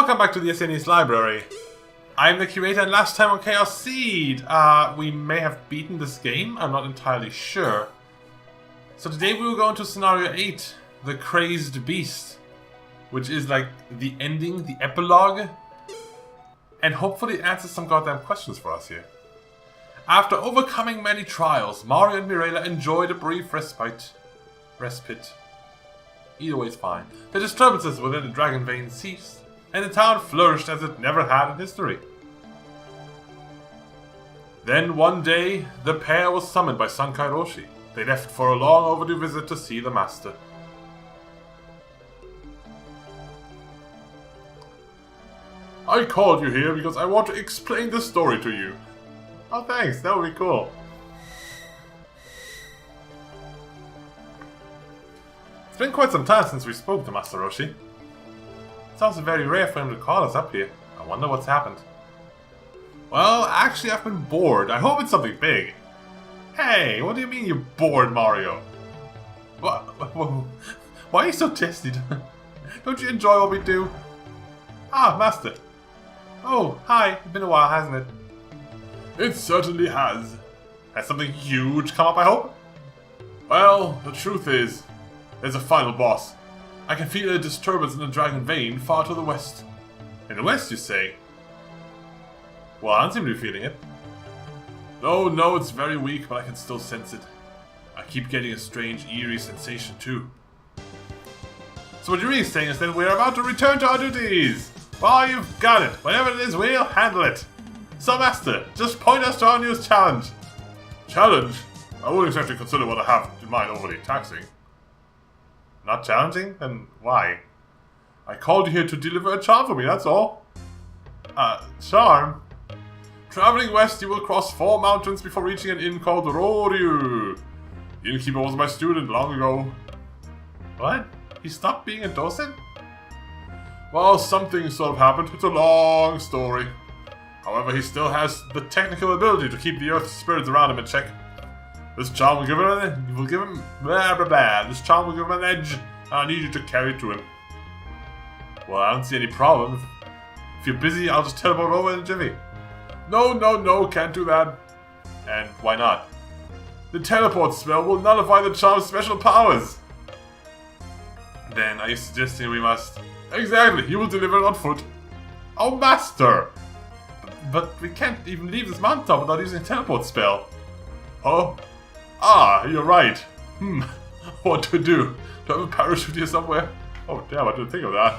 Welcome back to the SNES library. I'm the curator, and last time on Chaos Seed, we may have beaten this game, I'm not entirely sure. So today we will go into Scenario 8, The Crazed Beast, which is like the ending, the epilogue, and hopefully answers some goddamn questions for us here. After overcoming many trials, Mario and Mirella enjoyed a brief respite. Either way is fine. The disturbances within the Dragon Vein ceased, and the town flourished as it never had in history. Then one day, the pair was summoned by Sankai Roshi. They left for a long overdue visit to see the master. I called you here because I want to explain the story to you. Oh thanks, that would be cool. It's been quite some time since we spoke to Master Roshi. It's also very rare for him to call us up here. I wonder what's happened. Well, actually I've been bored. I hope it's something big. Hey, what do you mean you're bored, Mario? Why are you so testy? Don't you enjoy what we do? Ah, Master. Oh, hi. It's been a while, hasn't it? It certainly has. Has something huge come up, I hope? Well, the truth is, there's a final boss. I can feel a disturbance in the Dragon Vein far to the west. In the west, you say? Well, I don't seem to be feeling it. No, it's very weak, but I can still sense it. I keep getting a strange, eerie sensation, too. So what you're really saying is that we're about to return to our duties! Well, you've got it. Whatever it is, we'll handle it. So, Master, just point us to our newest challenge. Challenge? I wouldn't exactly consider what I have in mind overly taxing. Not challenging? Then why? I called you here to deliver a charm for me, that's all. Charm? Traveling west, you will cross 4 mountains before reaching an inn called Roryu. The innkeeper was my student long ago. What? He stopped being a docent? Well, something sort of happened. It's a long story. However, he still has the technical ability to keep the earth's spirits around him in check. This charm will give him This charm will give him an edge, and I need you to carry it to him. Well, I don't see any problem. If you're busy, I'll just teleport over in a jiffy. No, can't do that. And why not? The teleport spell will nullify the charm's special powers. Then, are you suggesting we must... Exactly, he will deliver it on foot. Oh, Master! But we can't even leave this mountaintop without using a teleport spell. Oh? Ah, you're right. What to do? Do I have a parachute here somewhere? Oh damn, I didn't think of that.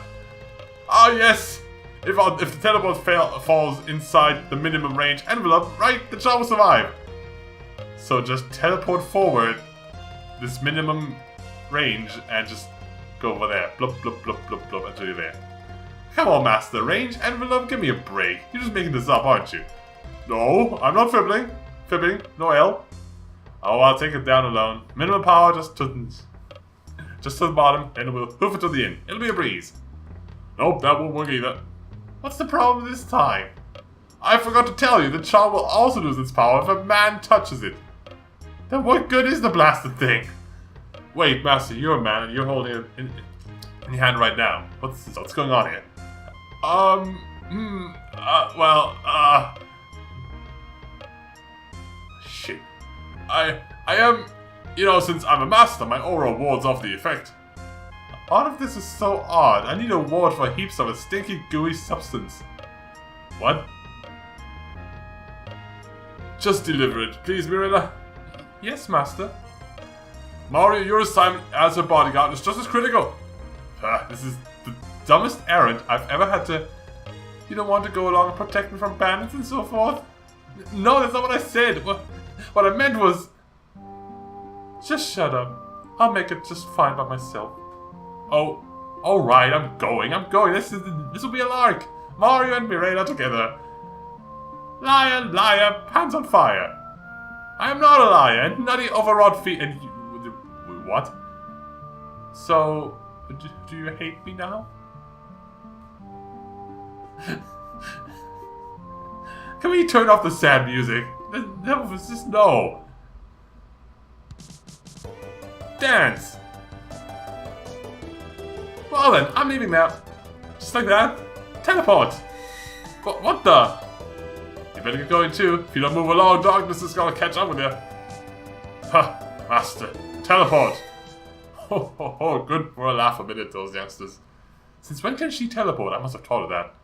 Ah yes! If the teleport falls inside the minimum range envelope, right, the charm will survive. So just teleport forward this minimum range and just go over there. Blub, blub, blub, blub, blub, until you're there. Come on, Master. Range envelope, give me a break. You're just making this up, aren't you? No, I'm not fibbling. No L. Oh, I'll take it down alone. Minimum power, just to the bottom, and we'll hoof it to the inn. It'll be a breeze. Nope, that won't work either. What's the problem this time? I forgot to tell you, the charm will also lose its power if a man touches it. Then what good is the blasted thing? Wait, Master, you're a man and you're holding it in your hand right now. What's going on here? Shit. I am, since I'm a master, my aura wards off the effect. All of this is so odd. I need a ward for heaps of a stinky, gooey substance. What? Just deliver it, please, Mirella. Yes, Master. Mario, your assignment as a bodyguard is just as critical. This is the dumbest errand I've ever had to... You don't want to go along and protect me from bandits and so forth? No, that's not what I said. What I meant was... Just shut up. I'll make it just fine by myself. Oh, alright, I'm going. This will be a lark. Mario and Mirella together. Liar, pants on fire. I am not a liar, and nutty overwrought feet and you... What? So, do you hate me now? Can we turn off the sad music? That was just no. Dance! Well then, I'm leaving now. Just like that. Teleport! What the? You better get going too. If you don't move along, darkness is gonna catch up with you. Ha! Master. Teleport! Ho ho ho, good for a laugh a minute, those youngsters. Since when can she teleport? I must have taught her that.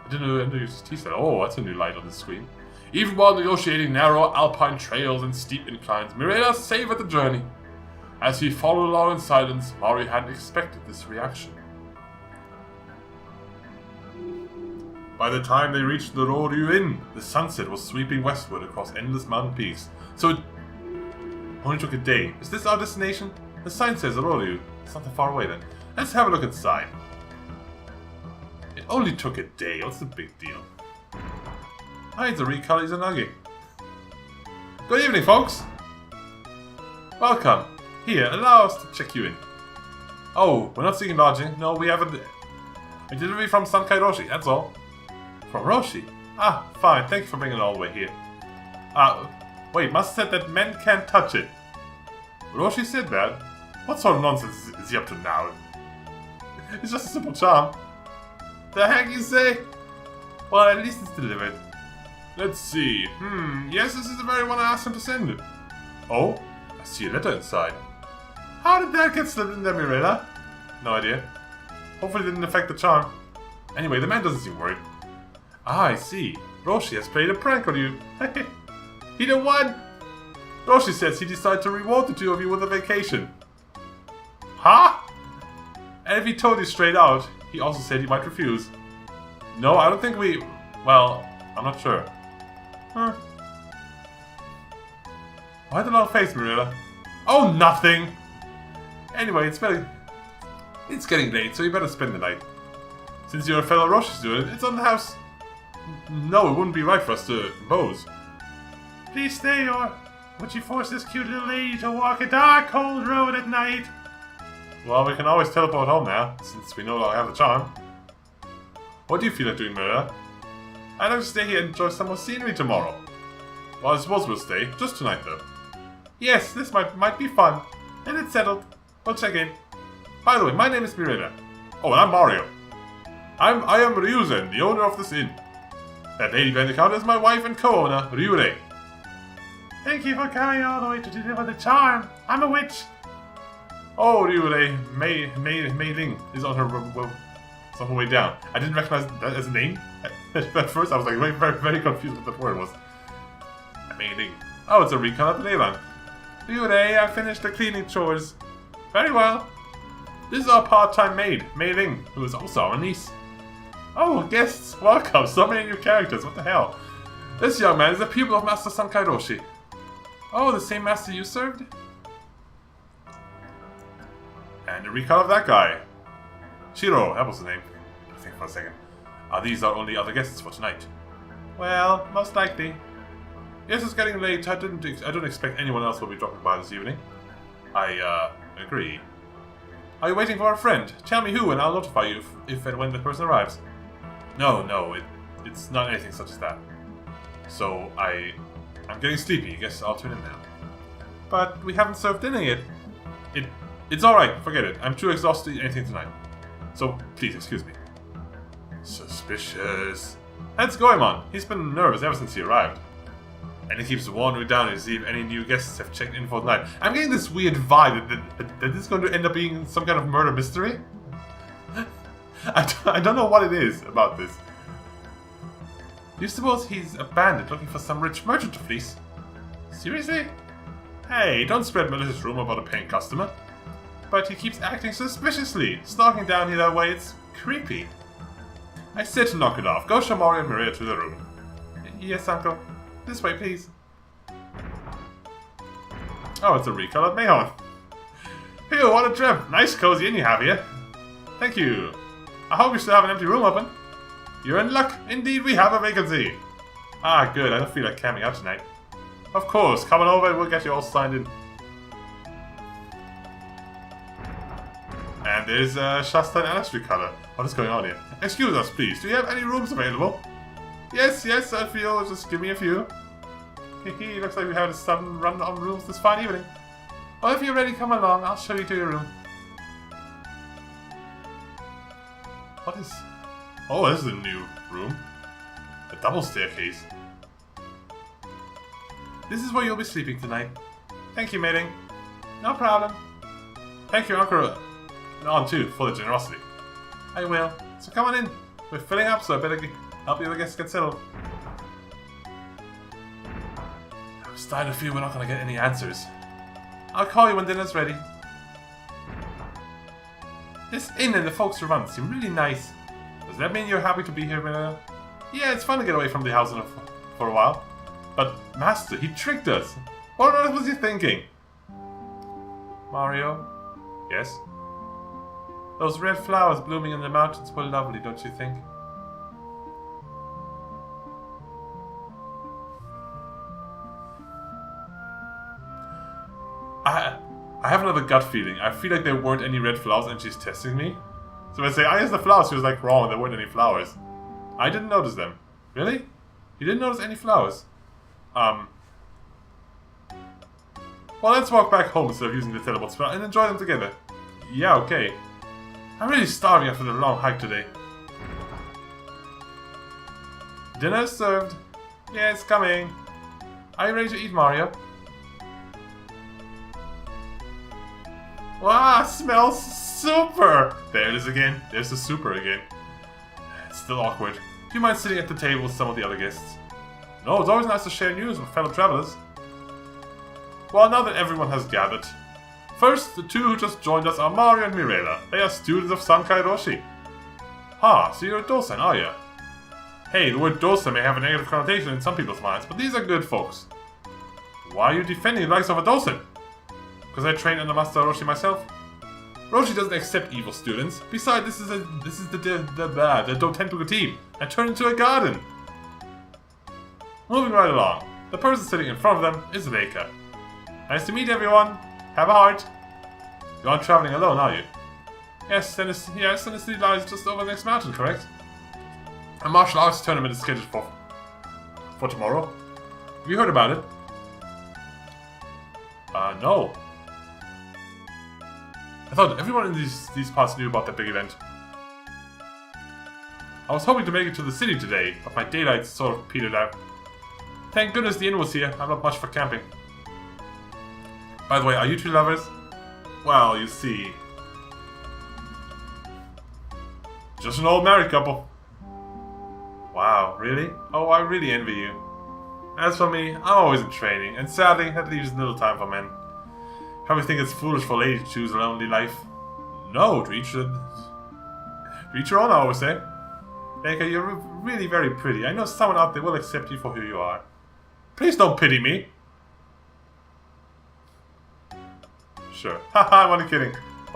I didn't know you teach that. Oh, that's a new light on the screen. Even while negotiating narrow alpine trails and steep inclines, Mirella savored the journey. As he followed along in silence, Mari hadn't expected this reaction. By the time they reached the Roryu Inn, the sunset was sweeping westward across endless mountain peaks. So it only took a day. Is this our destination? The sign says Roryu. It's not that far away then. Let's have a look inside. It only took a day. What's the big deal? Hi, it's a Rikali Izanagi. Good evening, folks. Welcome. Here, allow us to check you in. Oh, we're not seeking lodging. No, we haven't. A delivery from Sankai Roshi, that's all. From Roshi? Ah, fine. Thank you for bringing it all the way here. Wait, must have said that men can't touch it. Roshi said that? What sort of nonsense is he up to now? It's just a simple charm. The heck you say? Well, at least it's delivered. Let's see. Yes, this is the very one I asked him to send it. Oh, I see a letter inside. How did that get slipped in there, Mirella? No idea. Hopefully it didn't affect the charm. Anyway, the man doesn't seem worried. Ah, I see. Roshi has played a prank on you. He done what? Roshi says he decided to reward the two of you with a vacation. Huh? And if he told you straight out, he also said he might refuse. No, I don't think we... Well, I'm not sure. Huh. Why the long face, Mirella? Oh, nothing! Anyway, it's getting late, so you better spend the night. Since you're a fellow Roshi student, it's on the house. No, it wouldn't be right for us to impose. Please stay, or would you force this cute little lady to walk a dark, cold road at night? Well, we can always teleport home now, since we no longer have the charm. What do you feel like doing, Mirella? I'd like to stay here and enjoy some more scenery tomorrow. Well, I suppose we'll stay, just tonight though. Yes, this might be fun. And it's settled. We'll check in. By the way, my name is Mirella. Oh, and I'm Mario. I am Ryuzen, the owner of this inn. That lady behind the counter is my wife and co-owner, Ryurei. Thank you for coming all the way to deliver the charm. I'm a witch. Oh, Ryurei, Mei Ling is on her way down. I didn't recognize that as a name. At first, I was like very confused what that word was. Mei Ling. Oh, it's a recon at the Leyland. Ryurei, I finished the cleaning chores. Very well. This is our part-time maid, Mei Ling, who is also our niece. Oh, guests, welcome. So many new characters, what the hell? This young man is a pupil of Master Sankai Roshi. Oh, the same master you served? And a recall of that guy. Shiro, that was the name. I think for a second. These are only other guests for tonight. Well, most likely. Yes, it's getting late. I don't expect anyone else will be dropping by this evening. I agree. Are you waiting for a friend? Tell me who and I'll notify you if and when the person arrives. No, it's not anything such as that. So, I'm getting sleepy. Guess I'll tune in now. But we haven't served dinner yet. It's alright, forget it. I'm too exhausted to eat anything tonight. So, please, excuse me. Suspicious. Let's go, Emon. He's been nervous ever since he arrived. And he keeps wandering down to see if any new guests have checked in for the night. I'm getting this weird vibe that this is going to end up being some kind of murder mystery. I don't know what it is about this. Do you suppose he's a bandit looking for some rich merchant to fleece? Seriously? Hey, don't spread malicious rumor about a paying customer. But he keeps acting suspiciously, stalking down here that way. It's creepy. I said to knock it off. Go show Mario and Maria to the room. Yes, uncle. This way, please. Oh, it's a recolored Mahon. Phew, what a trip. Nice cozy inn you have here. Thank you. I hope you still have an empty room open. You're in luck. Indeed, we have a vacancy. Ah, good. I don't feel like camping out tonight. Of course. Come on over and we'll get you all signed in. And there's Shasta and Alice recolor. What is going on here? Excuse us, please. Do you have any rooms available? Yes, Alfio. Just give me a few. Hehe, looks like we have a sudden run on rooms this fine evening. Well, if you're ready, come along. I'll show you to your room. What is... Oh, this is a new room. A double staircase. This is where you'll be sleeping tonight. Thank you, mating. No problem. Thank you, Uncle. And on too, for the generosity. I will. So come on in. We're filling up, so I better help the other guests get settled. I'm starting to feel we're not going to get any answers. I'll call you when dinner's ready. This inn and the folks around seem really nice. Does that mean you're happy to be here, Miller? Yeah, it's fun to get away from the house for a while. But, Master, he tricked us. What on earth was he thinking? Mario? Yes? Those red flowers blooming in the mountains were lovely, don't you think? I have another gut feeling. I feel like there weren't any red flowers and she's testing me. So when I say, I asked the flowers, she was like, wrong, there weren't any flowers. I didn't notice them. Really? You didn't notice any flowers? Well, let's walk back home instead of using the teleport spell and enjoy them together. Yeah, okay. I'm really starving after the long hike today. Dinner is served. Yeah, it's coming. Are you ready to eat, Mario? Wow, smells super! There it is again. There's the super again. It's still awkward. Do you mind sitting at the table with some of the other guests? No, it's always nice to share news with fellow travelers. Well, now that everyone has gathered. First, the two who just joined us are Mario and Mirela. They are students of Sankai Roshi. Ha, so you're a Dosen, are you? Hey, the word Dosen may have a negative connotation in some people's minds, but these are good folks. Why are you defending the likes of a Dosen? Because I trained under Master Roshi myself. Roshi doesn't accept evil students. Besides, this is the Dotenpuku team. I turned into a garden. Moving right along. The person sitting in front of them is Reika. Nice to meet everyone. Have a heart. You aren't traveling alone, are you? Yes, Tennessee lies just over the next mountain, correct? A martial arts tournament is scheduled for tomorrow. Have you heard about it? No. I thought everyone in these parts knew about that big event. I was hoping to make it to the city today, but my daylight sort of petered out. Thank goodness the inn was here. I'm not much for camping. By the way, are you two lovers? Well, you see. Just an old married couple. Wow, really? Oh, I really envy you. As for me, I'm always in training, and sadly, that leaves little time for men. Probably think it's foolish for ladies to choose a lonely life. No, to each your own, I always say. Baker, you're really very pretty. I know someone out there will accept you for who you are. Please don't pity me. Sure. Haha, I'm only kidding.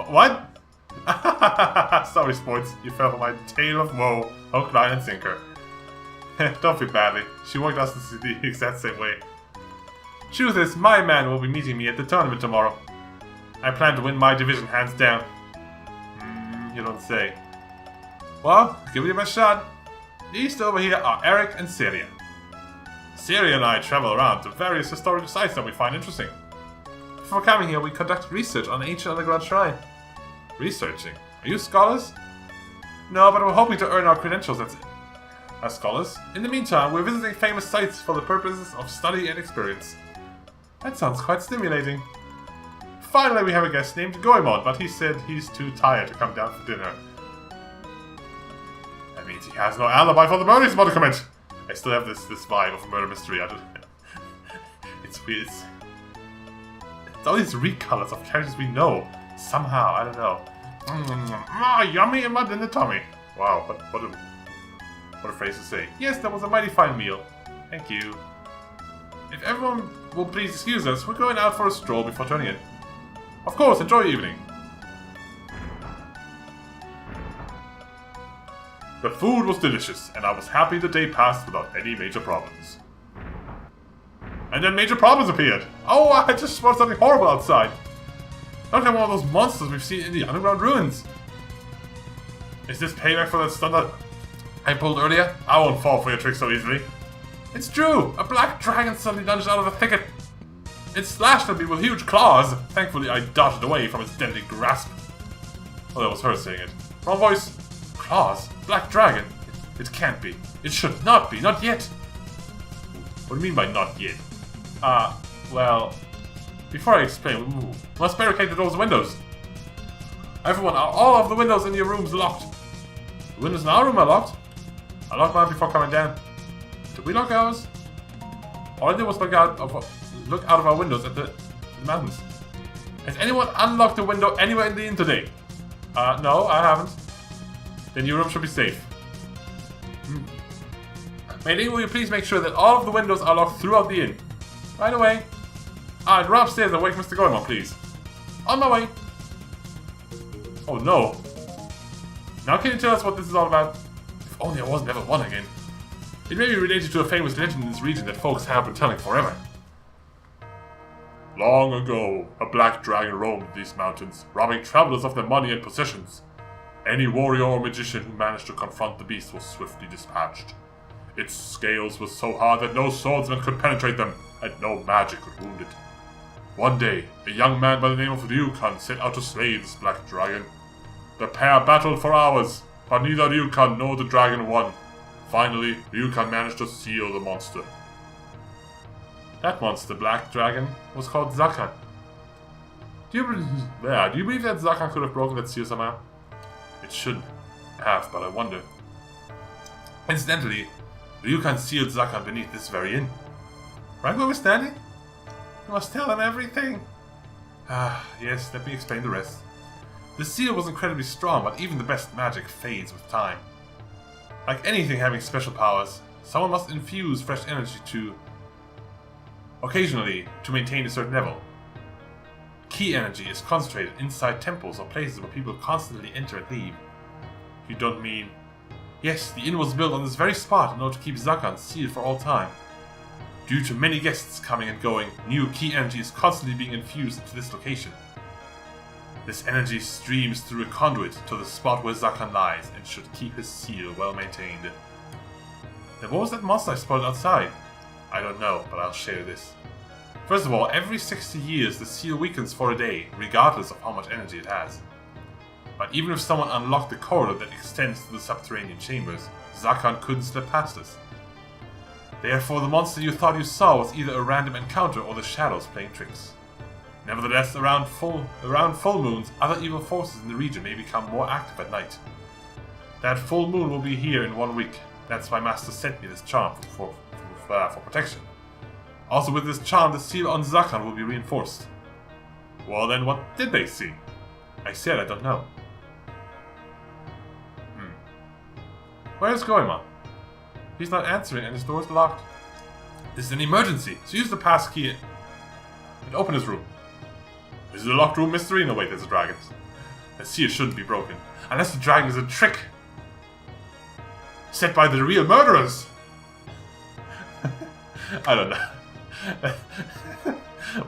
What? Sorry, sports. You fell for my tale of woe, hook, line, and sinker. Don't feel badly. She worked us the exact same way. Truth is, my man will be meeting me at the tournament tomorrow. I plan to win my division hands down. You don't say. Well, give it your best shot. These over here are Eric and Syria. Syria and I travel around to various historical sites that we find interesting. Before coming here, we conduct research on the ancient underground shrine. Researching? Are you scholars? No, but we're hoping to earn our credentials as scholars. In the meantime, we're visiting famous sites for the purposes of study and experience. That sounds quite stimulating. Finally, we have a guest named Goemon, but he said he's too tired to come down for dinner. That means he has no alibi for the murder he's about to commit. I still have this vibe of a murder mystery. It's weird. It's all these recolors of characters we know. Somehow, I don't know. Yummy and mud in the tummy. Wow, what a phrase to say. Yes, that was a mighty fine meal. Thank you. If everyone will please excuse us, we're going out for a stroll before turning in. Of course, enjoy your evening. The food was delicious, and I was happy the day passed without any major problems. And then major problems appeared. Oh, I just spotted something horrible outside. Not like one of those monsters we've seen in the underground ruins. Is this payback for that stunt that I pulled earlier? I won't fall for your trick so easily. It's true! A black dragon suddenly lunged out of a thicket. It slashed at me with huge claws. Thankfully, I dodged away from its deadly grasp. Oh, that was her saying it. Wrong voice. Claws? Black dragon? It can't be. It should not be. Not yet. What do you mean by not yet? Well... Before I explain, must barricade the doors and windows. Everyone, all of the windows in your rooms locked. The windows in our room are locked. I locked mine before coming down. Did we lock ours? All I did was look out of our windows at the mountains. Has anyone unlocked a window anywhere in the inn today? No, I haven't. Then your room should be safe. Matey, will you please make sure that all of the windows are locked throughout the inn? Right away. And run upstairs and wake Mr. Goemon, please. On my way. Oh no. Now can you tell us what this is all about? If only I wasn't level 1 again. It may be related to a famous legend in this region that folks have been telling forever. Long ago, a black dragon roamed these mountains, robbing travelers of their money and possessions. Any warrior or magician who managed to confront the beast was swiftly dispatched. Its scales were so hard that no swordsman could penetrate them, and no magic could wound it. One day, a young man by the name of Ryukan set out to slay this black dragon. The pair battled for hours, but neither Ryukan nor the dragon won. Finally, Ryukan managed to seal the monster. That monster, Black Dragon, was called Zakan. Do you believe that Zakan could have broken that seal somehow? It shouldn't have, but I wonder. Incidentally, Ryukan sealed Zakan beneath this very inn. Right where we're standing? You must tell him everything. Yes, let me explain the rest. The seal was incredibly strong, but even the best magic fades with time. Like anything having special powers, someone must infuse fresh energy occasionally to maintain a certain level. Key energy is concentrated inside temples or places where people constantly enter and leave. You don't mean... Yes, the inn was built on this very spot in order to keep Zakan sealed for all time. Due to many guests coming and going, new key energy is constantly being infused into this location. This energy streams through a conduit to the spot where Zakan lies and should keep his seal well maintained. Then what was that monster I spotted outside? I don't know, but I'll share this. First of all, every 60 years the seal weakens for a day, regardless of how much energy it has. But even if someone unlocked the corridor that extends to the subterranean chambers, Zakan couldn't slip past us. Therefore, the monster you thought you saw was either a random encounter or the shadows playing tricks. Nevertheless, around full moons, other evil forces in the region may become more active at night. That full moon will be here in 1 week. That's why Master sent me this charm for protection. Also, with this charm, the seal on Zakan will be reinforced. Well then, what did they see? I said I don't know. Where's Goemon? He's not answering and his door's locked. This is an emergency, so use the pass key and open his room. This is a locked room mystery? No, wait, there's a dragon. The seal shouldn't be broken. Unless the dragon is a trick set by the real murderers. I don't know.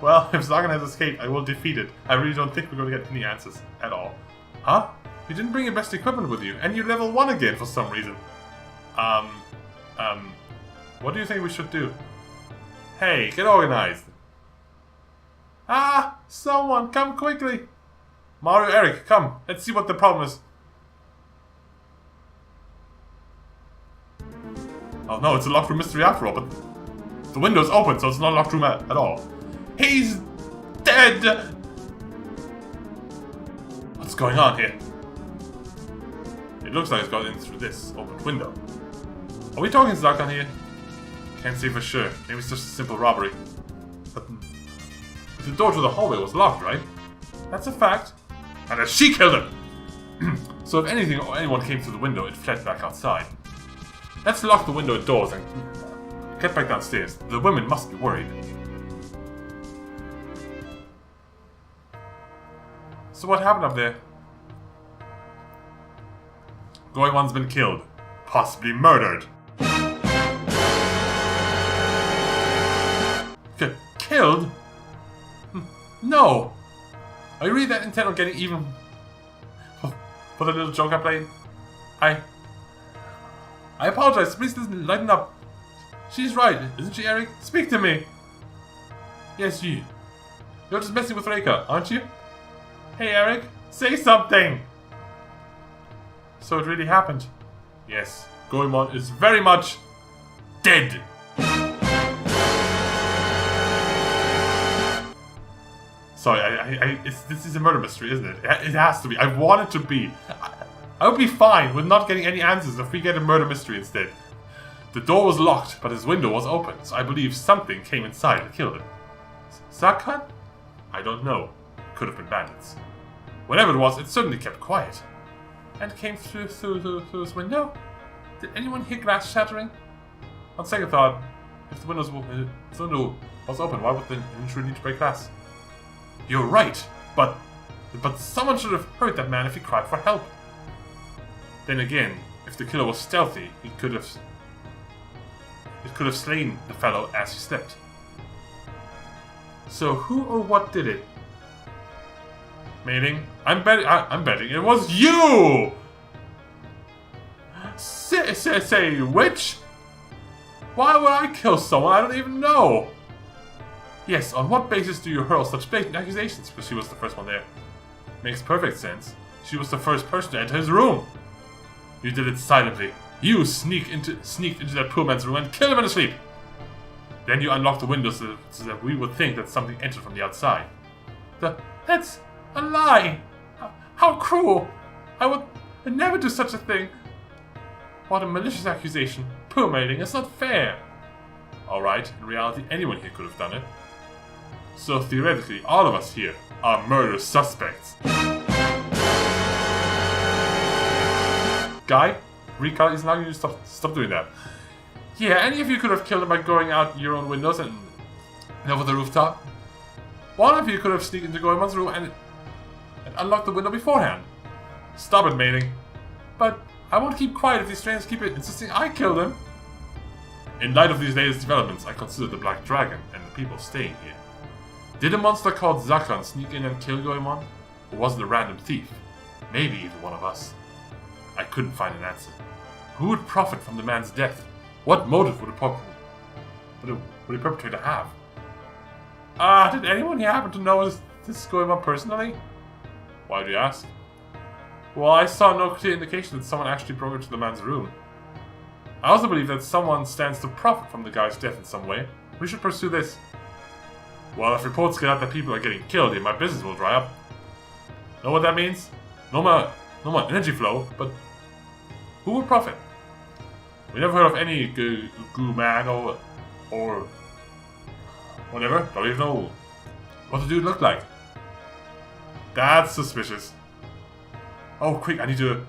Well, if Zagan has escaped, I will defeat it. I really don't think we're going to get any answers at all. Huh? You didn't bring your best equipment with you, and you're level 1 again for some reason. What do you think we should do? Hey, get organized. Ah! Someone, come quickly! Mario, Eric, come. Let's see what the problem is. Oh no, it's a locked room mystery after all, but the window's open, so it's not a locked room at all. He's dead! What's going on here? It looks like it's got in through this open window. Are we talking Zakan here? Can't say for sure. Maybe it's just a simple robbery. But the door to the hallway was locked, right? That's a fact. And that she killed him! So if anything or anyone came through the window, it fled back outside. Let's lock the window and doors and get back downstairs. The women must be worried. So what happened up there? Goemon's been killed. Possibly murdered. Killed? No! Are you really that intent on getting even for the little joke I played? I apologize. Please listen, lighten up. She's right, isn't she, Eric? Speak to me. Yes, you. You're just messing with Reika, aren't you? Hey, Eric, say something. So it really happened. Yes, Goemon is very much dead. Sorry, this is a murder mystery, isn't it? It has to be. I want it to be. I would be fine with not getting any answers if we get a murder mystery instead. The door was locked, but his window was open, so I believe something came inside and killed him. Zakhan? I don't know. Could have been bandits. Whatever it was, it certainly kept quiet. And came through his window? Did anyone hear glass shattering? On second thought, if the window was open, why would the intruder need to break glass? You're right, but someone should have heard that man if he cried for help. Then again, if the killer was stealthy, it could have slain the fellow as he slept. So who or what did it? Mating, I'm betting it was you! Say which? Why would I kill someone I don't even know? Yes, on what basis do you hurl such blatant accusations? Because she was the first one there. Makes perfect sense. She was the first person to enter his room. You did it silently. You sneaked into that poor man's room and killed him in his sleep. Then you unlocked the windows so that we would think that something entered from the outside. That's a lie! How cruel! I would never do such a thing. What a malicious accusation. Poor mating, it's not fair. Alright, in reality anyone here could have done it. So theoretically, all of us here are murder suspects. Guy, Rika is now going to stop doing that. Yeah, any of you could have killed him by going out your own windows and over the rooftop. One of you could have sneaked into Goemon's room and unlocked the window beforehand. Stop it, mating. But I won't keep quiet if these strangers keep insisting I killed him. In light of these latest developments, I consider the Black Dragon and the people staying here. Did a monster called Zakhan sneak in and kill Goemon? Or was it a random thief? Maybe even one of us. I couldn't find an answer. Who would profit from the man's death? What motive would a perpetrator have? Did anyone here happen to know this Goemon personally? Why do you ask? Well, I saw no clear indication that someone actually broke into the man's room. I also believe that someone stands to profit from the guy's death in some way. We should pursue this. Well, if reports get out that people are getting killed here, my business will dry up. Know what that means? No more energy flow, but who would profit? We never heard of any goo man or whatever. Don't even know what the dude looked like. That's suspicious. Oh, quick, I need to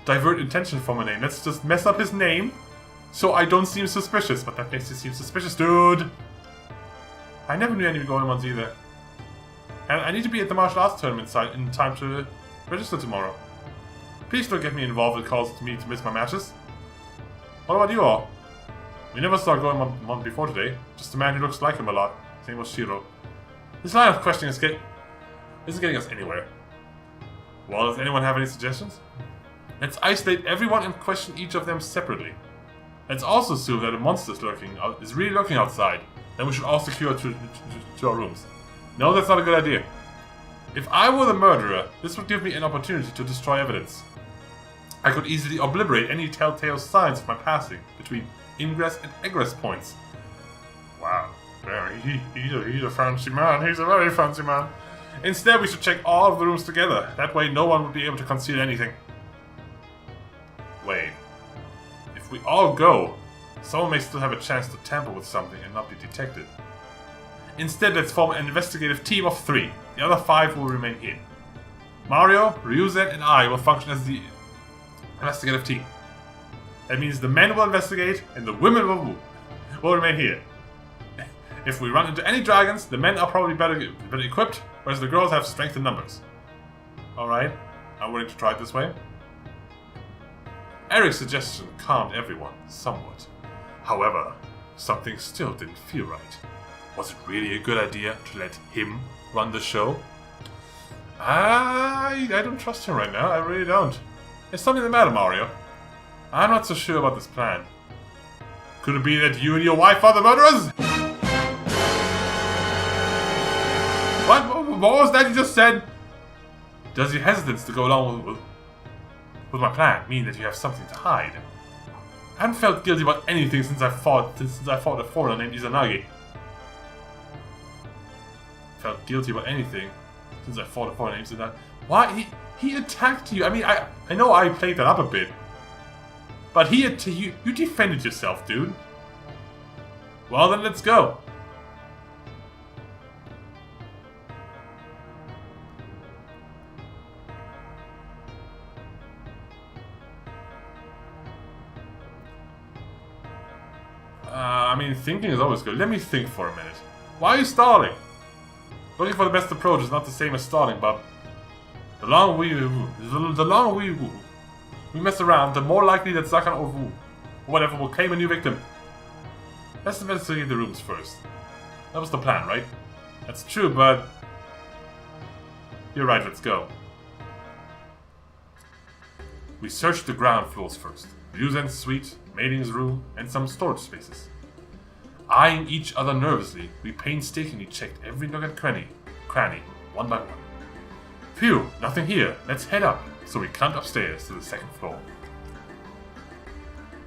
divert attention from a name. Let's just mess up his name so I don't seem suspicious. But that makes it seem suspicious, dude. I never knew any Goemons either. And I need to be at the martial arts tournament site in time to register tomorrow. Please don't get me involved with calls to me to miss my matches. What about you all? We never saw Goemon before today. Just a man who looks like him a lot. His name was Shiro. This line of questioning isn't getting us anywhere. Well, does anyone have any suggestions? Let's isolate everyone and question each of them separately. Let's also assume that a monster is really lurking outside. Then we should all secure to our rooms. No, that's not a good idea. If I were the murderer, this would give me an opportunity to destroy evidence. I could easily obliterate any telltale signs of my passing between ingress and egress points. Wow, he's a fancy man. He's a very fancy man. Instead, we should check all of the rooms together. That way, no one would be able to conceal anything. Wait. If we all go, someone may still have a chance to tamper with something and not be detected. Instead, let's form an investigative team of 3. The other 5 will remain here. Mario, Ryuzen, and I will function as the investigative team. That means the men will investigate and the women will remain here. If we run into any dragons, the men are probably better equipped, whereas the girls have strength in numbers. Alright, I'm willing to try it this way. Eric's suggestion calmed everyone, somewhat. However, something still didn't feel right. Was it really a good idea to let him run the show? I don't trust him right now, I really don't. There's something the matter, Mario. I'm not so sure about this plan. Could it be that you and your wife are the murderers? What was that you just said? Does your hesitance to go along with my plan mean that you have something to hide? I haven't felt guilty about anything since I fought a foreigner named Izanagi. Felt guilty about anything since I fought a foreigner named Izanagi. Why? He attacked you. I mean, I know I played that up a bit. But you defended yourself, dude. Well then, let's go. I mean, thinking is always good. Let me think for a minute. Why are you stalling? Looking for the best approach is not the same as stalling, but the longer we mess around, the more likely that Zakan or Wu, or whatever, will claim a new victim. Let's investigate the rooms first. That was the plan, right? That's true, but you're right, let's go. We searched the ground floors first. Ryuzen's suite, Mei Ling's room, and some storage spaces. Eyeing each other nervously, we painstakingly checked every nook and cranny, one by one. Phew, nothing here. Let's head up. So we climbed upstairs to the second floor.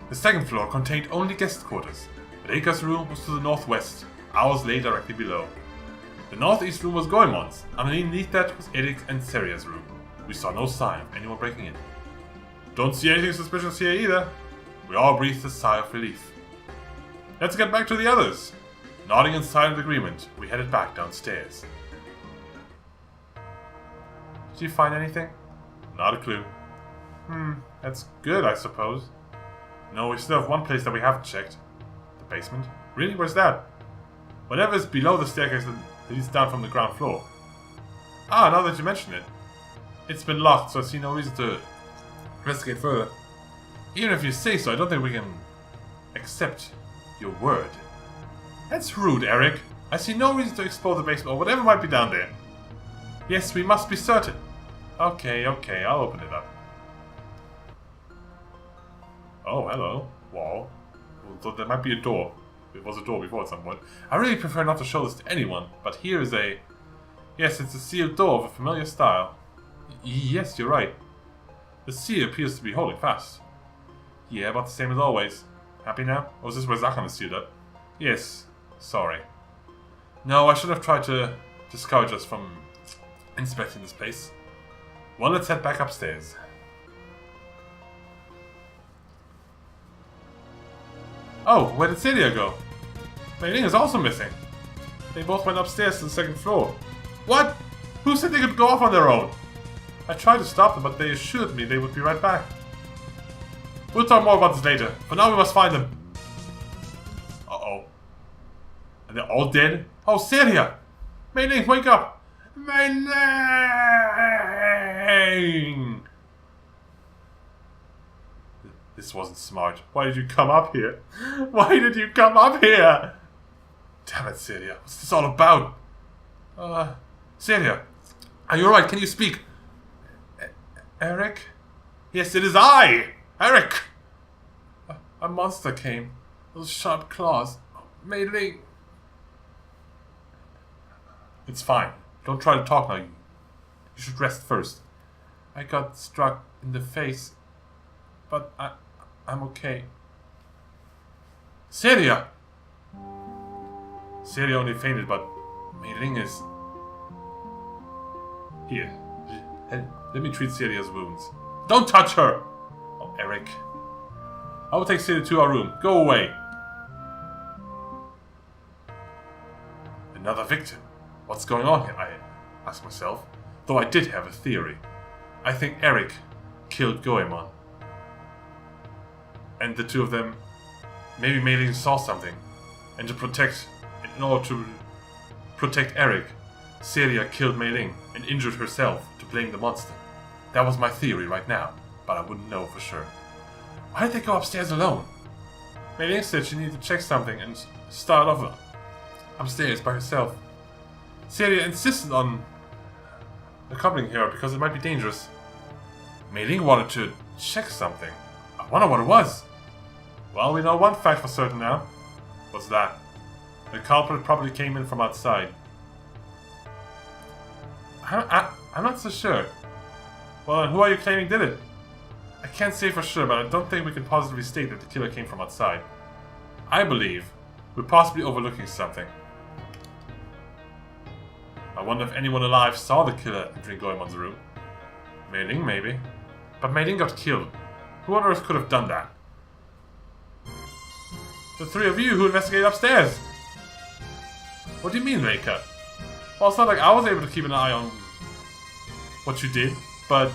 The second floor contained only guest quarters. Reika's room was to the northwest. Ours lay directly below. The northeast room was Goemon's. Underneath that was Eric and Seria's room. We saw no sign of anyone breaking in. Don't see anything suspicious here either. We all breathed a sigh of relief. Let's get back to the others. Nodding in silent agreement, we headed back downstairs. Did you find anything? Not a clue. That's good, I suppose. No, we still have one place that we haven't checked. The basement? Really? Where's that? Whatever is below the staircase that leads down from the ground floor. Ah, now that you mention it. It's been locked, so I see no reason to investigate further. Even if you say so, I don't think we can accept your word. That's rude, Eric. I see no reason to explore the basement or whatever might be down there. Yes, we must be certain. Okay, I'll open it up. Oh, hello. Wall. Thought there might be a door. It was a door before at some point. I really prefer not to show this to anyone, but here is a... Yes, it's a sealed door of a familiar style. Yes, you're right. The seal appears to be holding fast. Yeah, about the same as always. Happy now? Or is this where Zakan is sealed up? Yes. Sorry. No, I should have tried to discourage us from inspecting this place. Well, let's head back upstairs. Oh, where did Celia go? Mei Ling is also missing. They both went upstairs to the second floor. What? Who said they could go off on their own? I tried to stop them, but they assured me they would be right back. We'll talk more about this later. For now, we must find them. Uh-oh. And they're all dead? Oh, Celia! Mei Ling, wake up! Mei Ling! This wasn't smart. Why did you come up here? Why did you come up here? Damn it, Celia. What's this all about? Celia. Are you alright? Can you speak? Eric? Yes, it is I! Eric! A monster came. Those sharp claws. Mei Ling. It's fine. Don't try to talk now. You should rest first. I got struck in the face. But I'm okay. Celia! Celia only fainted, but Mei Ling is... Here. Let me treat Celia's wounds. Don't touch her! Oh, Eric. I will take Celia to our room. Go away. Another victim. What's going on here? I ask myself. Though I did have a theory. I think Eric killed Goemon. And the two of them, maybe Mei Ling saw something. And in order to protect Eric, Celia killed Mei Ling and injured herself to blame the monster. That was my theory right now, but I wouldn't know for sure. Why did they go upstairs alone? Mei Ling said she needed to check something and started off upstairs by herself. Celia insisted on accompanying her because it might be dangerous. Mei Ling wanted to check something. I wonder what it was. Well, we know one fact for certain now. What's that? The culprit probably came in from outside. I'm not so sure. Well, and who are you claiming did it? I can't say for sure, but I don't think we can positively state that the killer came from outside. I believe we're possibly overlooking something. I wonder if anyone alive saw the killer entering Goemon's room. Mei Ling, maybe. But Mei Ling got killed. Who on earth could have done that? The three of you who investigated upstairs! What do you mean, Reika? Well, it's not like I was able to keep an eye on what you did, but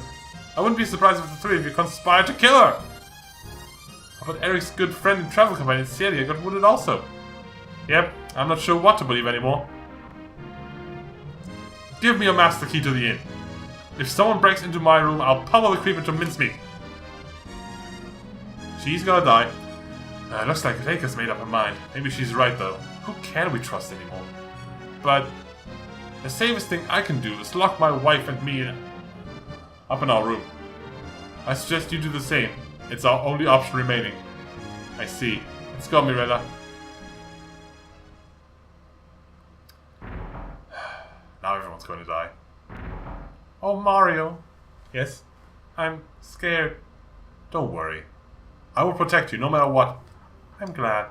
I wouldn't be surprised if the three of you conspired to kill her! How about Eric's good friend and travel companion, Celia, got wounded also? Yep, I'm not sure what to believe anymore. Give me your master key to the inn. If someone breaks into my room, I'll pummel the creep into mincemeat. She's gonna die. Looks like Reika's made up her mind. Maybe she's right though. Who can we trust anymore? But the safest thing I can do is lock my wife and me up in our room. I suggest you do the same. It's our only option remaining. I see. Let's go, Mirella. Now everyone's going to die. Oh, Mario. Yes? I'm scared. Don't worry. I will protect you no matter what. I'm glad.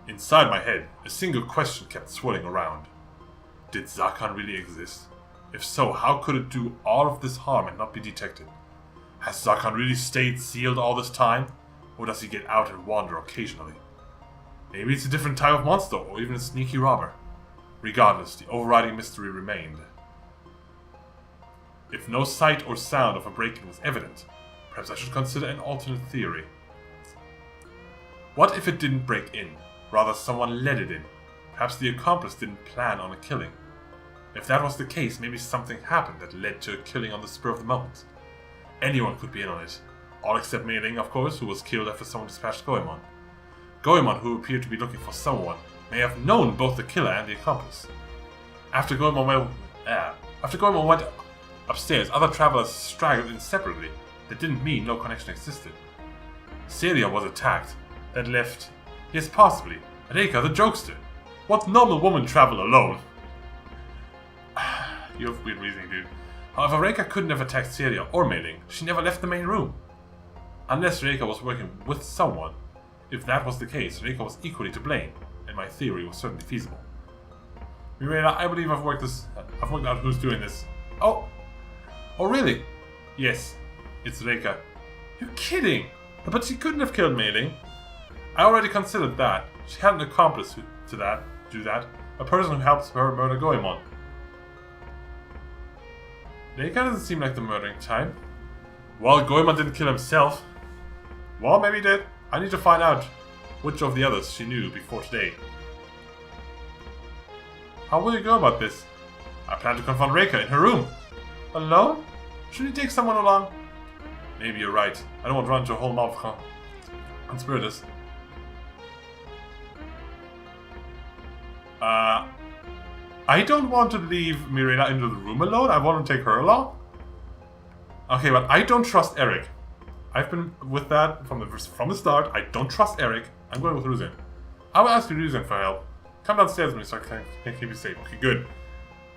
Inside my head, a single question kept swirling around. Did Zakan really exist? If so, how could it do all of this harm and not be detected? Has Zakan really stayed sealed all this time? Or does he get out and wander occasionally? Maybe it's a different type of monster, or even a sneaky robber. Regardless, the overriding mystery remained. If no sight or sound of a break-in was evident, perhaps I should consider an alternate theory. What if it didn't break in? Rather, someone let it in. Perhaps the accomplice didn't plan on a killing. If that was the case, maybe something happened that led to a killing on the spur of the moment. Anyone could be in on it. All except Mei Ling, of course, who was killed after someone dispatched Goemon. Goemon, who appeared to be looking for someone, may have known both the killer and the accomplice. After Goemon went upstairs, other travelers straggled in separately. That didn't mean no connection existed. Celia was attacked. That left... Yes, possibly. Reika, the jokester. What normal woman travel alone? You have weird reasoning, dude. However, Reika couldn't have attacked Celia or Mei Ling. She never left the main room. Unless Reika was working with someone. If that was the case, Reika was equally to blame, and my theory was certainly feasible. Mirella, I believe I've worked out who's doing this. Oh, really? Yes, it's Reika. You're kidding! But she couldn't have killed Mei Ling. I already considered that. She had an accomplice to do that. A person who helps her murder Goemon. Reika doesn't seem like the murdering type. Well, Goemon didn't kill himself. Well, maybe he did. I need to find out which of the others she knew before today. How will you go about this? I plan to confront Reika in her room. Alone? Shouldn't you take someone along? Maybe you're right. I don't want to run into a whole mob of conspirators. I don't want to leave Mirella into the room alone. I want to take her along. Okay, but I don't trust Eric. I've been with that from the start. I don't trust Eric. I'm going with Ruzin. I will ask you Ruzin for help. Come downstairs with me so I can keep you safe. Okay, good.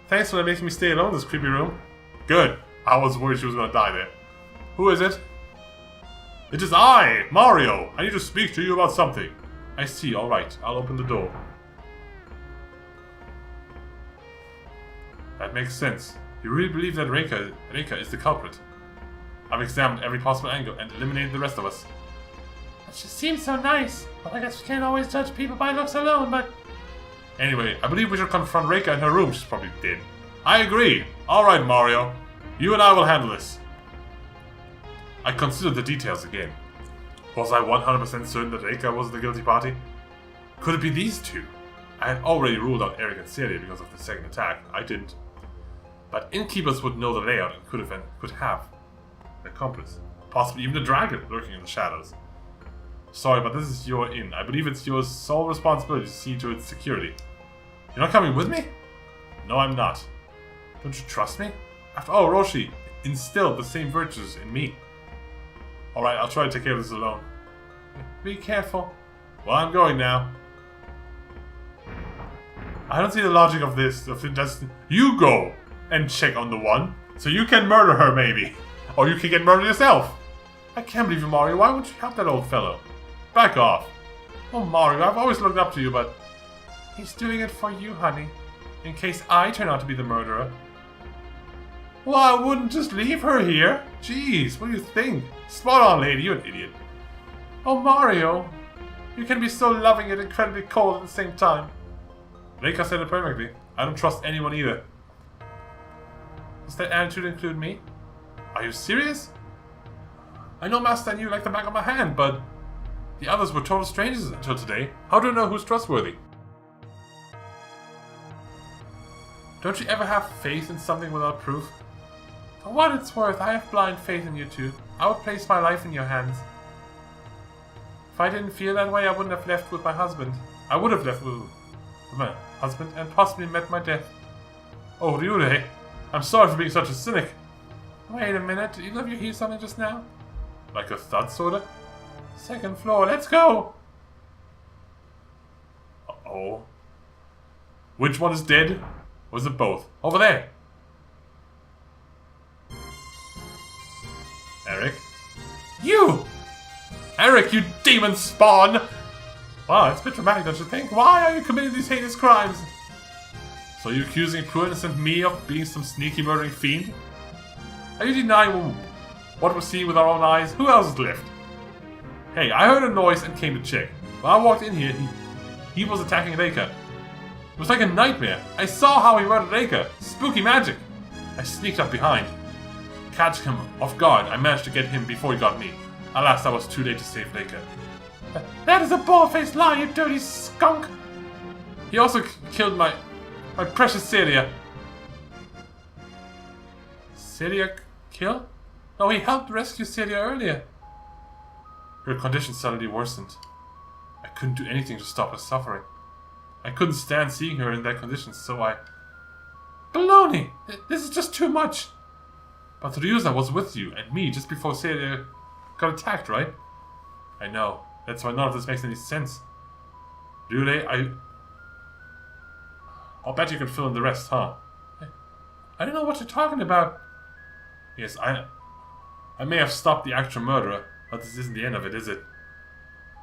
Thanks for making me stay alone in this creepy room. Good. I was worried she was going to die there. Who is it? It is I, Mario. I need to speak to you about something. I see. All right. I'll open the door. That makes sense. You really believe that Reika is the culprit? I've examined every possible angle and eliminated the rest of us. That just seems so nice. Well, I guess we can't always judge people by looks alone, but... Anyway, I believe we should confront Reika in her room. She's probably dead. I agree. Alright, Mario. You and I will handle this. I considered the details again. Was I 100% certain that Reika was the guilty party? Could it be these two? I had already ruled out Eric and Celia because of the second attack. I didn't. But innkeepers would know the layout and could have an accomplice. Possibly even a dragon lurking in the shadows. Sorry, but this is your inn. I believe it's your sole responsibility to see to its security. You're not coming with me? No, I'm not. Don't you trust me? After all, Roshi instilled the same virtues in me. Alright, I'll try to take care of this alone. Be careful. Well, I'm going now. I don't see the logic of this. You go and check on the one, so you can murder her, maybe. or you can get murdered yourself. I can't believe you, Mario. Why won't you help that old fellow? Back off. Oh, Mario, I've always looked up to you, but... He's doing it for you, honey. In case I turn out to be the murderer. Well, I wouldn't just leave her here. Jeez, what do you think? Spot on, lady, you're an idiot. Oh, Mario. You can be so loving yet incredibly cold at the same time. Reika said it perfectly. I don't trust anyone either. Does that attitude include me? Are you serious? I know Master and you like the back of my hand, but... The others were total strangers until today. How do I know who's trustworthy? Don't you ever have faith in something without proof? For what it's worth, I have blind faith in you two. I would place my life in your hands. If I didn't feel that way, I wouldn't have left with my husband. I would have left with my husband and possibly met my death. Oh, Ryurei, I'm sorry for being such a cynic. Wait a minute, did either of you hear something just now? Like a thud, sorta? Second floor, let's go! Uh-oh. Which one is dead? Or is it both? Over there! Eric? You! Eric, you demon spawn! Wow, it's a bit dramatic, don't you think? Why are you committing these heinous crimes? So you're accusing poor innocent me of being some sneaky murdering fiend? Are you denying what we're seeing with our own eyes? Who else is left? Hey, I heard a noise and came to check. When I walked in here, he was attacking Reika. It was like a nightmare. I saw how he murdered Reika. Spooky magic. I sneaked up behind. Catching him off guard, I managed to get him before he got me. Alas, I was too late to save Reika. That is a bald-faced lie, you dirty skunk! He also killed my precious Celia. Celia kill? No, he helped rescue Celia earlier. Her condition suddenly worsened. I couldn't do anything to stop her suffering. I couldn't stand seeing her in that condition, so I... Baloney! This is just too much! But Ryuza was with you and me just before Celia got attacked, right? I know. That's why none of this makes any sense. Ryurei, I'll bet you can fill in the rest, huh? I don't know what you're talking about. Yes, I may have stopped the actual murderer, but this isn't the end of it, is it?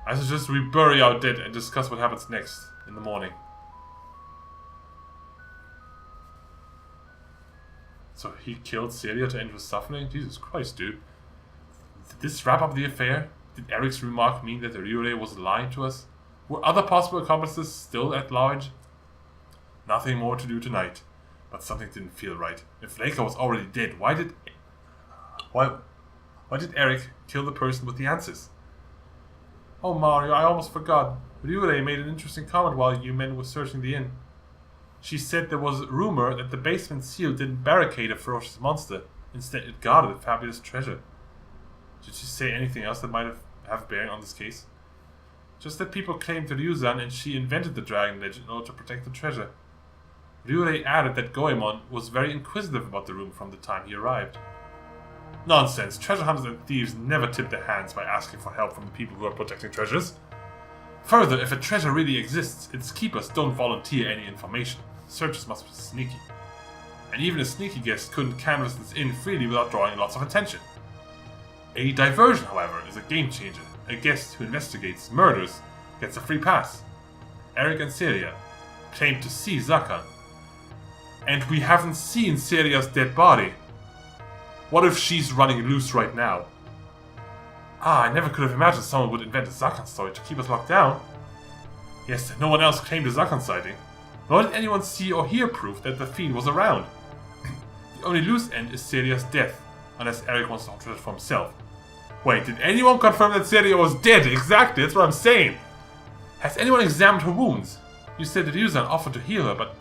I suggest we bury our dead and discuss what happens next in the morning. So he killed Celia to end her suffering? Jesus Christ, dude. Did this wrap up the affair? Did Eric's remark mean that Ryurei was lying to us? Were other possible accomplices still at large? Nothing more to do tonight. But something didn't feel right. If Reika was already dead, why did Eric kill the person with the answers? Oh Mario, I almost forgot. Ryurei made an interesting comment while you men were searching the inn. She said there was a rumor that the basement seal didn't barricade a ferocious monster. Instead, it guarded a fabulous treasure. Did she say anything else that might have bearing on this case? Just that people claimed Ryuzan and she invented the dragon legend in order to protect the treasure. Ryurei added that Goemon was very inquisitive about the room from the time he arrived. Nonsense. Treasure hunters and thieves never tip their hands by asking for help from the people who are protecting treasures. Further, if a treasure really exists, its keepers don't volunteer any information. Searchers must be sneaky. And even a sneaky guest couldn't canvass this inn freely without drawing lots of attention. A diversion, however, is a game changer. A guest who investigates murders gets a free pass. Eric and Celia claim to see Zakan. And we haven't seen Celia's dead body. What if she's running loose right now? I never could have imagined someone would invent a Zakan story to keep us locked down. Yes, no one else claimed a Zakan sighting. Nor did anyone see or hear proof that the fiend was around. The only loose end is Celia's death, unless Eric wants to hold it for himself. Wait, did anyone confirm that Celia was dead? Exactly, that's what I'm saying. Has anyone examined her wounds? You said that Ryuzan offered to heal her, but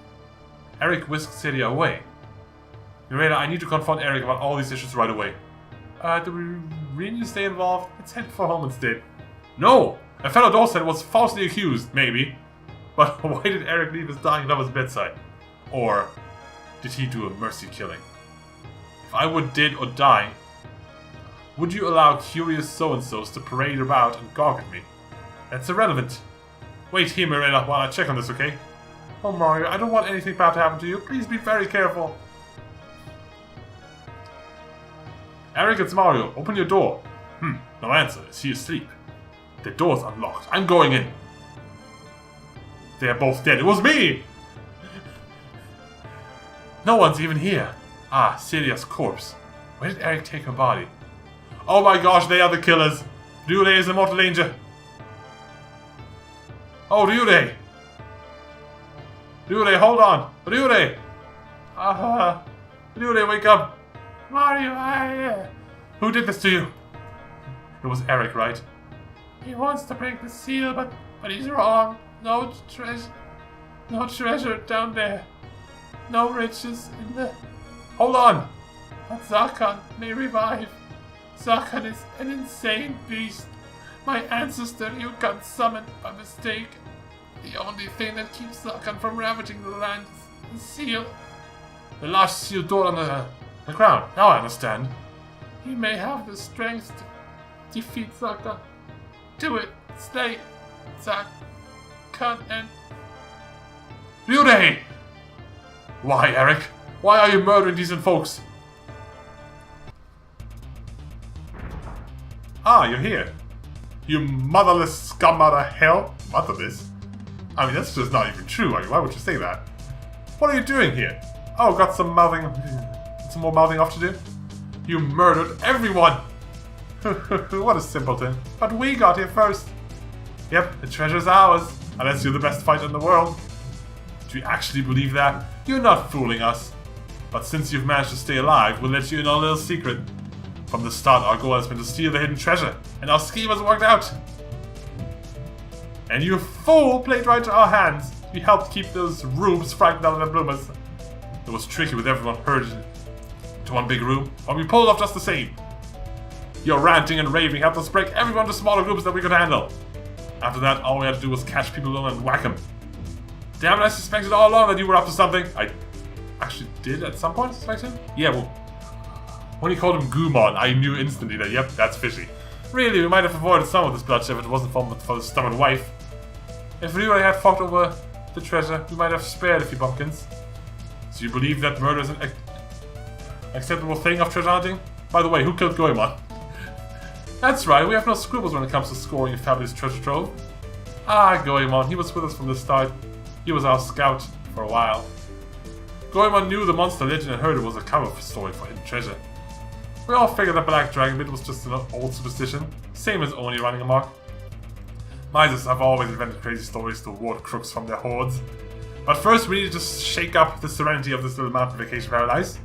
Eric whisked Celia away. Mirela, I need to confront Eric about all these issues right away. Do we really need to stay involved? Let's head for home instead. No! A fellow Dorset was falsely accused, maybe. But why did Eric leave his dying lover's bedside? Or did he do a mercy killing? If I were dead or dying, would you allow curious so-and-sos to parade about and gawk at me? That's irrelevant. Wait here, Mirela, while I check on this, okay? Oh, Mario, I don't want anything bad to happen to you. Please be very careful. Eric, it's Mario. Open your door. No answer. Is he asleep? The door's unlocked. I'm going in. They are both dead. It was me! No one's even here. Ah, Celia's corpse. Where did Eric take her body? Oh my gosh, they are the killers. Ryurei is in mortal danger. Oh, Ryurei. Ryurei, hold on. Ryurei. Ryurei, wake up. Mario, who did this to you? It was Eric, right? He wants to break the seal, but he's wrong. No treasure down there. No riches in the... Hold on! But Zakan may revive. Zakan is an insane beast. My ancestor Yukan summoned by mistake. The only thing that keeps Zakan from ravaging the land is the seal. The large seal door on the ground. Now I understand. He may have the strength to defeat Zakan. Do it. Slay Zakan and... Ryurei! Why, Eric? Why are you murdering decent folks? Ah, you're here. You motherless scum out of hell. Motherless? I mean, that's just not even true. I mean, why would you say that? What are you doing here? Oh, got some more mouthing off to do? You murdered everyone! What a simpleton. But we got here first. Yep, the treasure's ours. Unless you're the best fighter in the world. Do you actually believe that? You're not fooling us. But since you've managed to stay alive, we'll let you in on a little secret. From the start, our goal has been to steal the hidden treasure, and our scheme has worked out. And you fool played right to our hands. We helped keep those rubes frightened out of their bloomers. It was tricky with everyone herded into one big room, but we pulled off just the same. Your ranting and raving helped us break everyone to smaller groups that we could handle. After that, all we had to do was catch people alone and whack them. Damn it, I suspected all along that you were up to something. I actually did at some point suspect him? Yeah, well, when he called him Goomon, I knew instantly that, yep, that's fishy. Really, we might have avoided some of this bloodshed if it wasn't for the stubborn wife. If Ryurei had fought over the treasure, we might have spared a few pumpkins. So you believe that murder is an acceptable thing of treasure hunting? By the way, who killed Goemon? That's right, we have no scruples when it comes to scoring a fabulous treasure trove. Ah, Goemon, he was with us from the start. He was our scout for a while. Goemon knew the monster legend and heard it was a cover story for hidden treasure. We all figured that Black Dragon bit was just an old superstition, same as Oni running amok. Misers have always invented crazy stories to ward crooks from their hordes. But first we need to shake up the serenity of this little mountain vacation paradise.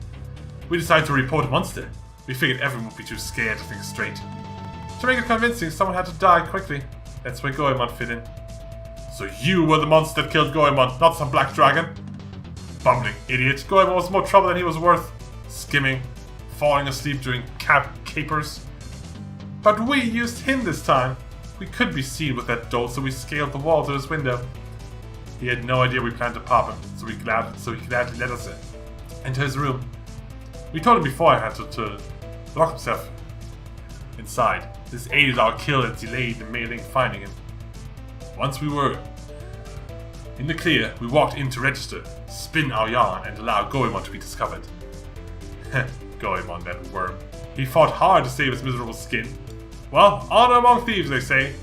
We decided to report a monster. We figured everyone would be too scared to think straight. To make it convincing, someone had to die quickly. That's where Goemon fit in. So you were the monster that killed Goemon, not some black dragon? Bumbling idiot. Goemon was more trouble than he was worth. Skimming, falling asleep during capers. But we used him this time. We could be seen with that dolt, so we scaled the wall to his window. He had no idea we planned to pop him, so he gladly let us into his room. We told him beforehand to lock himself inside. This aided our kill and delayed the mailing finding him. Once we were in the clear, we walked in to register, spin our yarn, and allow Goemon to be discovered. Goemon, that worm. He fought hard to save his miserable skin. Well, honor among thieves, they say.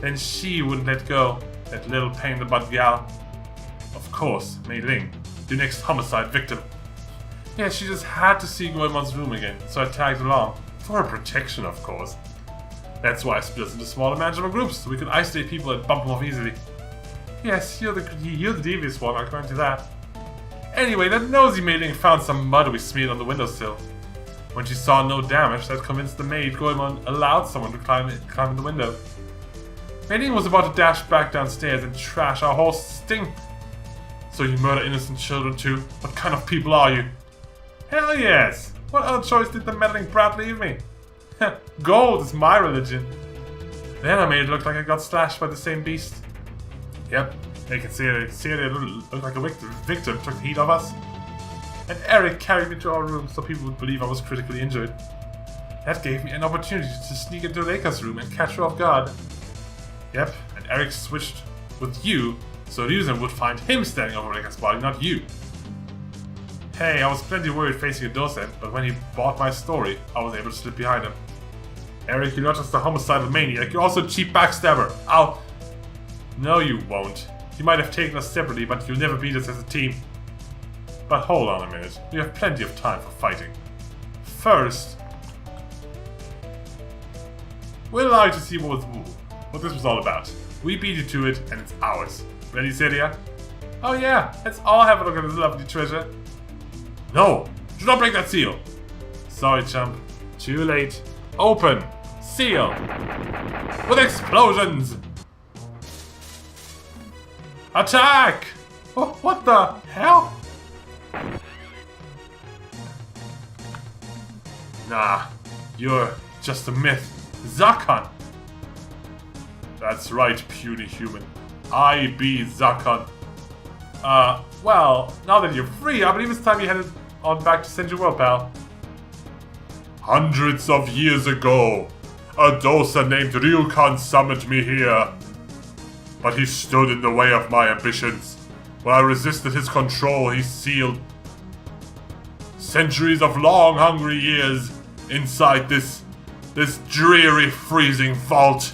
Then she wouldn't let go, that little pain in the butt gal. Of course, Mei Ling, the next homicide victim. Yeah, she just had to see Goemon's room again, so I tagged along. For her protection, of course. That's why I split us into smaller manageable groups, so we could isolate people and bump them off easily. Yes, you're the devious one, according to that. Anyway, that nosy Mei Ling found some mud we smeared on the windowsill. When she saw no damage, that convinced the maid Goemon allowed someone to climb in the window. Mei Ling was about to dash back downstairs and trash our whole sting. So you murder innocent children too? What kind of people are you? Hell yes! What other choice did the meddling brat leave me? Gold is my religion. Then I made it look like I got slashed by the same beast. Yep, they can see it looked like a victim took the heat off us. And Eric carried me to our room so people would believe I was critically injured. That gave me an opportunity to sneak into Reika's room and catch her off guard. Yep, and Eric switched with you so Ryuzen would find him standing over Reika's body, not you. Hey, I was plenty worried facing a docent, but when he bought my story, I was able to slip behind him. Eric, you're not just a homicidal maniac, you're also a cheap backstabber. I'll... No, you won't. You might have taken us separately, but you'll never beat us as a team. But hold on a minute, we have plenty of time for fighting. First, we'd like to see what this was all about. We beat you to it, and it's ours. Ready, Celia? Oh yeah, let's all have a look at this lovely treasure. No! Do not break that seal! Sorry, chump. Too late. Open! Seal! With explosions! Attack! Oh, what the hell? Nah, you're just a myth. Zakon! That's right, puny human. I be Zakon. Well, now that you're free, I believe it's time you headed on back to Central World, pal. Hundreds of years ago, a dosa named Ryukan summoned me here. But he stood in the way of my ambitions. When I resisted his control, he sealed centuries of long, hungry years inside this dreary, freezing vault.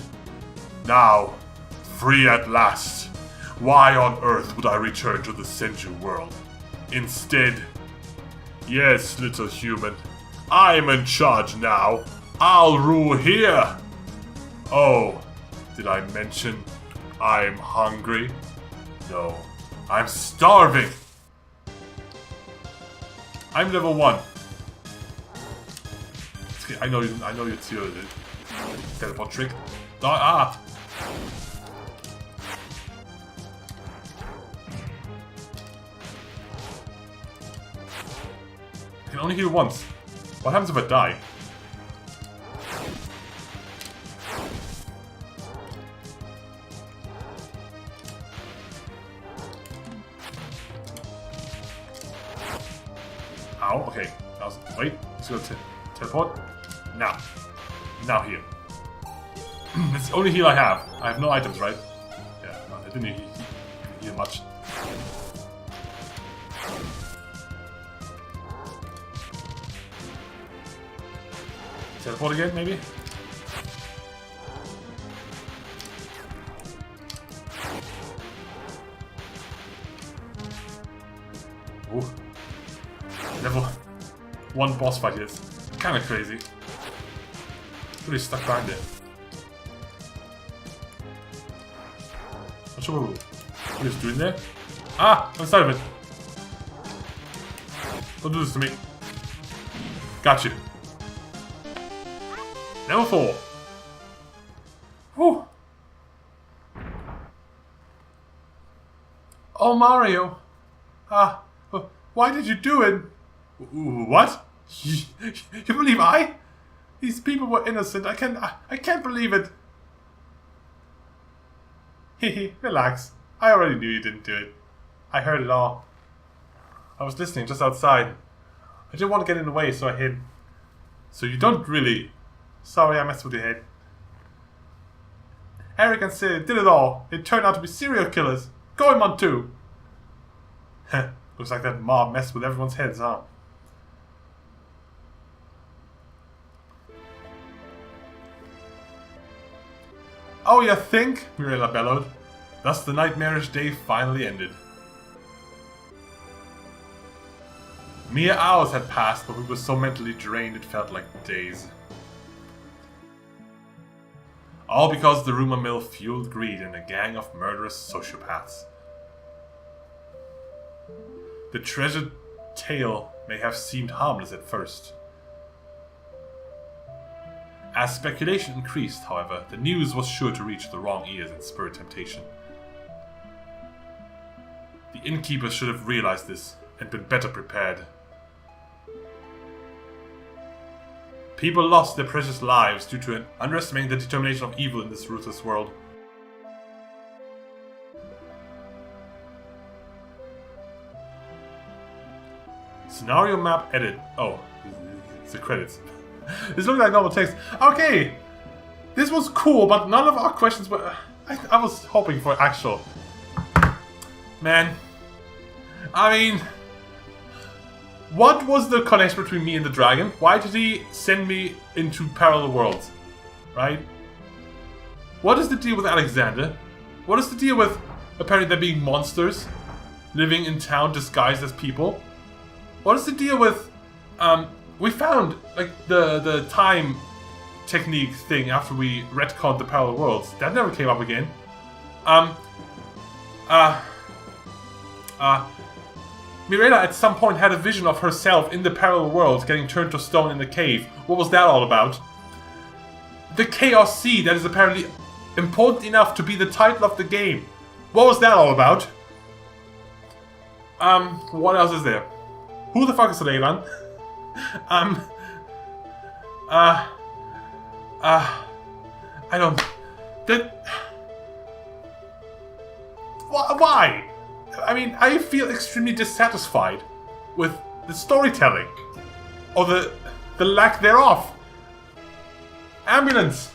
Now, free at last, why on earth would I return to the Senju world? Instead, yes, little human, I'm in charge now. I'll rule here. Oh, did I mention I'm hungry? No, I'm starving. I'm level 1. I know it's your teleport trick. Ah! I can only heal once. What happens if I die? Ow, okay. Wait, let's go to teleport. Now. Now heal. It's the only heal I have. I have no items, right? Yeah, no, I didn't heal much. Teleport again, maybe? Ooh. Level 1 boss fight is kinda crazy. Really stuck behind it. Not sure what he's doing there. Ah! Inside of it! Don't do this to me. Got you. Level 4. Whew. Oh, Mario. Why did you do it? What? You believe These people were innocent. I can't believe it. Hehe, relax. I already knew you didn't do it. I heard it all. I was listening just outside. I didn't want to get in the way, so I hid. So you don't really... Sorry, I messed with your head. Eric and Sid did it all. They turned out to be serial killers. Goemon too. Looks like that mob messed with everyone's heads, huh? Oh, you think? Mirella bellowed. Thus the nightmarish day finally ended. Mere hours had passed, but we were so mentally drained it felt like days. All because the rumor mill fueled greed in a gang of murderous sociopaths. The treasured tale may have seemed harmless at first. As speculation increased, however, the news was sure to reach the wrong ears and spur temptation. The innkeepers should have realized this and been better prepared. People lost their precious lives due to underestimating the determination of evil in this ruthless world. Scenario map edit. Oh, it's the credits. This looks like normal text. Okay, this was cool, but none of our questions were... I was hoping for actual... Man, I mean... What was the connection between me and the dragon? Why did he send me into parallel worlds? Right? What is the deal with Alexander? What is the deal with apparently there being monsters living in town disguised as people? What is the deal with we found like the time technique thing after we retconned the parallel worlds. That never came up again. Mirella at some point had a vision of herself in the parallel world getting turned to stone in the cave. What was that all about? The Chaos Seed that is apparently important enough to be the title of the game. What was that all about? What else is there? Who the fuck is Raylan? I don't... Why? I mean, I feel extremely dissatisfied with the storytelling. Or the lack thereof. Ambulance!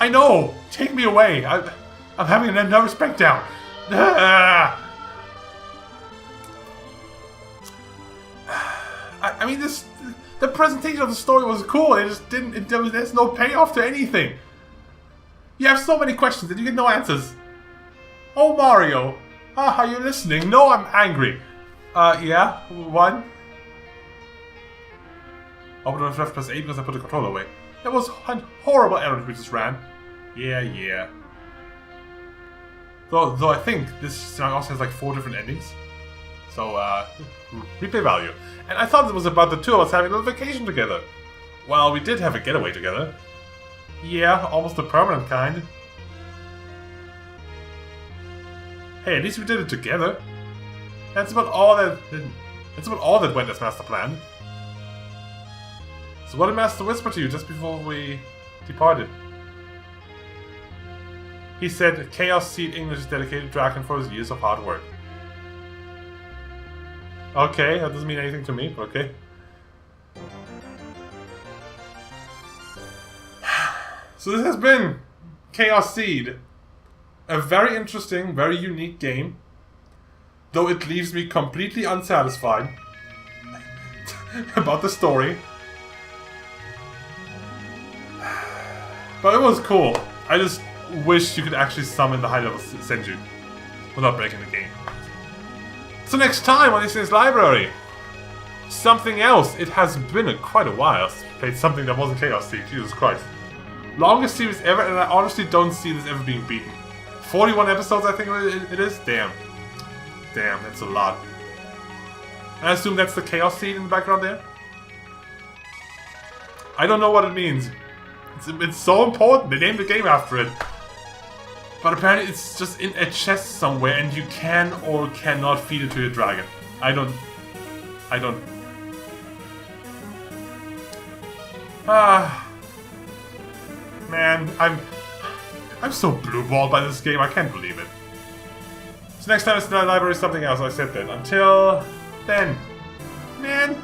I know! Take me away! I'm having a nervous breakdown. I mean, the presentation of the story was cool. It just didn't. There's no payoff to anything. You have so many questions and you get no answers. Oh, Mario. Are you listening? No, I'm angry. Yeah? What? Open with left press A because I put the controller away. That was a horrible error we just ran. Yeah. Though I think this song also has like 4 different endings. So, replay value. And I thought it was about the two of us having a little vacation together. Well, we did have a getaway together. Yeah, almost a permanent kind. Hey, at least we did it together. That's about all that. That's about all that went as master plan. So what did Master whisper to you just before we departed? He said, Chaos Seed English is dedicated to Draken for his years of hard work. Okay, that doesn't mean anything to me, but okay. So this has been Chaos Seed. A very interesting, very unique game. Though it leaves me completely unsatisfied about the story. But it was cool. I just wish you could actually summon the high-level Senju without breaking the game. So next time on SNES Library, something else. It has been quite a while since I played something that wasn't Chaos Seed. Jesus Christ. Longest series ever, and I honestly don't see this ever being beaten. 41 episodes, I think it is? Damn, that's a lot. And I assume that's the Chaos Seed in the background there? I don't know what it means. It's so important, they named the game after it. But apparently it's just in a chest somewhere and you can or cannot feed it to your dragon. I don't... Man, I'm so blue-balled by this game, I can't believe it. So next time it's in the library, something else, I said that. Until then, man...